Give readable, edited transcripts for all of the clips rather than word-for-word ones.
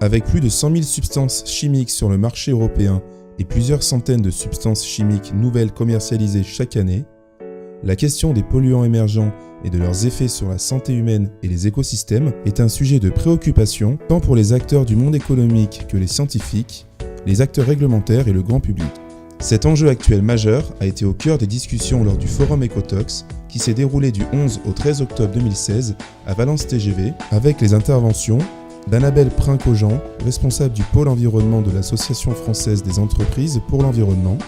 Avec plus de 100 000 substances chimiques sur le marché européen et plusieurs centaines de substances chimiques nouvelles commercialisées chaque année, la question des polluants émergents et de leurs effets sur la santé humaine et les écosystèmes est un sujet de préoccupation tant pour les acteurs du monde économique que les scientifiques, les acteurs réglementaires et le grand public. Cet enjeu actuel majeur a été au cœur des discussions lors du Forum Ecotox qui s'est déroulé du 11 au 13 octobre 2016 à Valence TGV avec les interventions d'Annabelle Princojean, responsable du pôle environnement de l'Association française des entreprises pour l'environnement,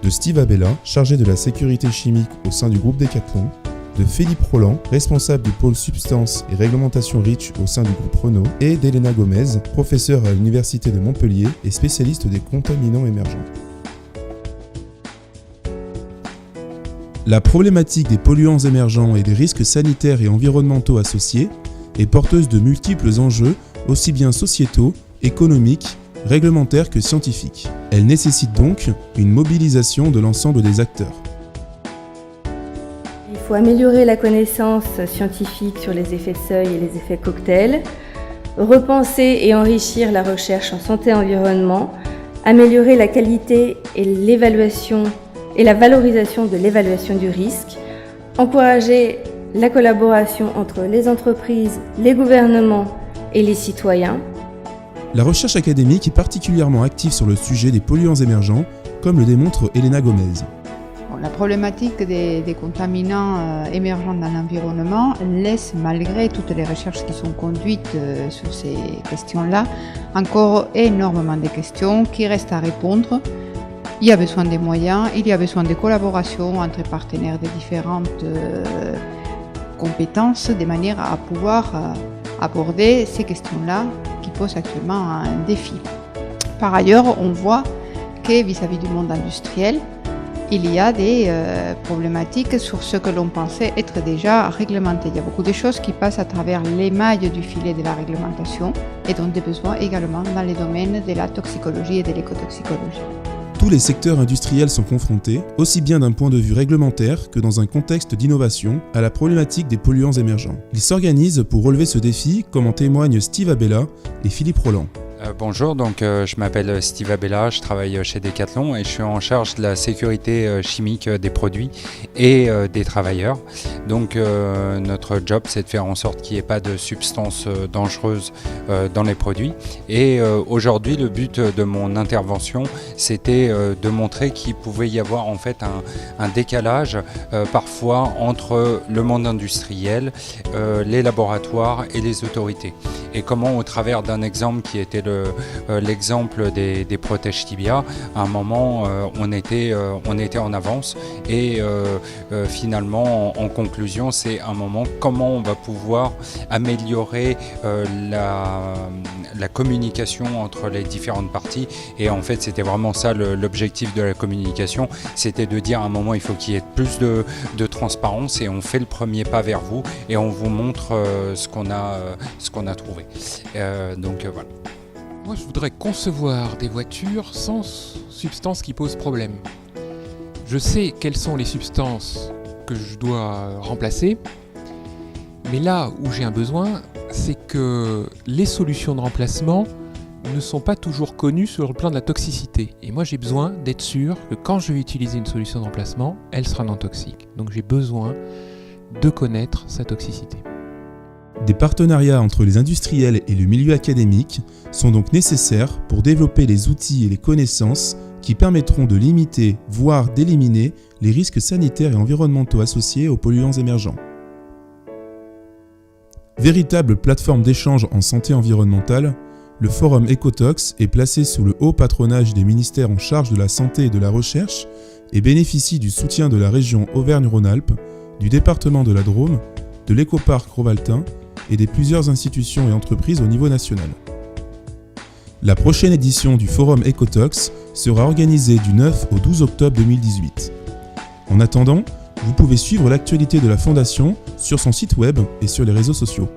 de Steve Abella, chargé de la sécurité chimique au sein du groupe Decathlon, de Philippe Roland, responsable du pôle substances et réglementation REACH au sein du groupe Renault, et d'Elena Gomez, professeure à l'Université de Montpellier et spécialiste des contaminants émergents. La problématique des polluants émergents et des risques sanitaires et environnementaux associés est porteuse de multiples enjeux, aussi bien sociétaux, économiques, réglementaires que scientifiques. Elle nécessite donc une mobilisation de l'ensemble des acteurs. Il faut améliorer la connaissance scientifique sur les effets de seuil et les effets cocktails, repenser et enrichir la recherche en santé et environnement, améliorer la qualité et l'évaluation et la valorisation de l'évaluation du risque, encourager la collaboration entre les entreprises, les gouvernements et les citoyens. La recherche académique est particulièrement active sur le sujet des polluants émergents, comme le démontre Elena Gomez. La problématique des contaminants émergents dans l'environnement laisse, malgré toutes les recherches qui sont conduites sur ces questions-là, encore énormément de questions qui restent à répondre. Il y a besoin des moyens, il y a besoin de collaboration entre partenaires de différentes compétences, de manière à pouvoir aborder ces questions-là qui posent actuellement un défi. Par ailleurs, on voit que vis-à-vis du monde industriel, il y a des problématiques sur ce que l'on pensait être déjà réglementé. Il y a beaucoup de choses qui passent à travers les mailles du filet de la réglementation et donc des besoins également dans les domaines de la toxicologie et de l'écotoxicologie. Tous les secteurs industriels sont confrontés, aussi bien d'un point de vue réglementaire que dans un contexte d'innovation, à la problématique des polluants émergents. Ils s'organisent pour relever ce défi, comme en témoignent Steve Abella et Philippe Roland. Bonjour, je m'appelle Steve Abella, je travaille chez Decathlon et je suis en charge de la sécurité chimique des produits et des travailleurs. Donc notre job, c'est de faire en sorte qu'il n'y ait pas de substances dangereuses dans les produits. Et aujourd'hui, le but de mon intervention, c'était de montrer qu'il pouvait y avoir en fait un décalage parfois entre le monde industriel, les laboratoires et les autorités. Et comment, au travers d'un exemple qui était l'exemple des protèges tibia, à un moment on était en avance et finalement en conclusion c'est un moment comment on va pouvoir améliorer la communication entre les différentes parties. Et en fait c'était vraiment ça l'objectif de la communication, c'était de dire à un moment il faut qu'il y ait plus de transparence et on fait le premier pas vers vous et on vous montre ce qu'on a trouvé. Voilà. Moi, je voudrais concevoir des voitures sans substances qui posent problème. Je sais quelles sont les substances que je dois remplacer, mais là où j'ai un besoin, c'est que les solutions de remplacement ne sont pas toujours connues sur le plan de la toxicité. Et moi, j'ai besoin d'être sûr que quand je vais utiliser une solution de remplacement, elle sera non toxique. Donc j'ai besoin de connaître sa toxicité. Des partenariats entre les industriels et le milieu académique sont donc nécessaires pour développer les outils et les connaissances qui permettront de limiter, voire d'éliminer, les risques sanitaires et environnementaux associés aux polluants émergents. Véritable plateforme d'échange en santé environnementale, le Forum Ecotox est placé sous le haut patronage des ministères en charge de la santé et de la recherche et bénéficie du soutien de la région Auvergne-Rhône-Alpes, du département de la Drôme, de l'écoparc Rovaltin et des plusieurs institutions et entreprises au niveau national. La prochaine édition du Forum Ecotox sera organisée du 9 au 12 octobre 2018. En attendant, vous pouvez suivre l'actualité de la Fondation sur son site web et sur les réseaux sociaux.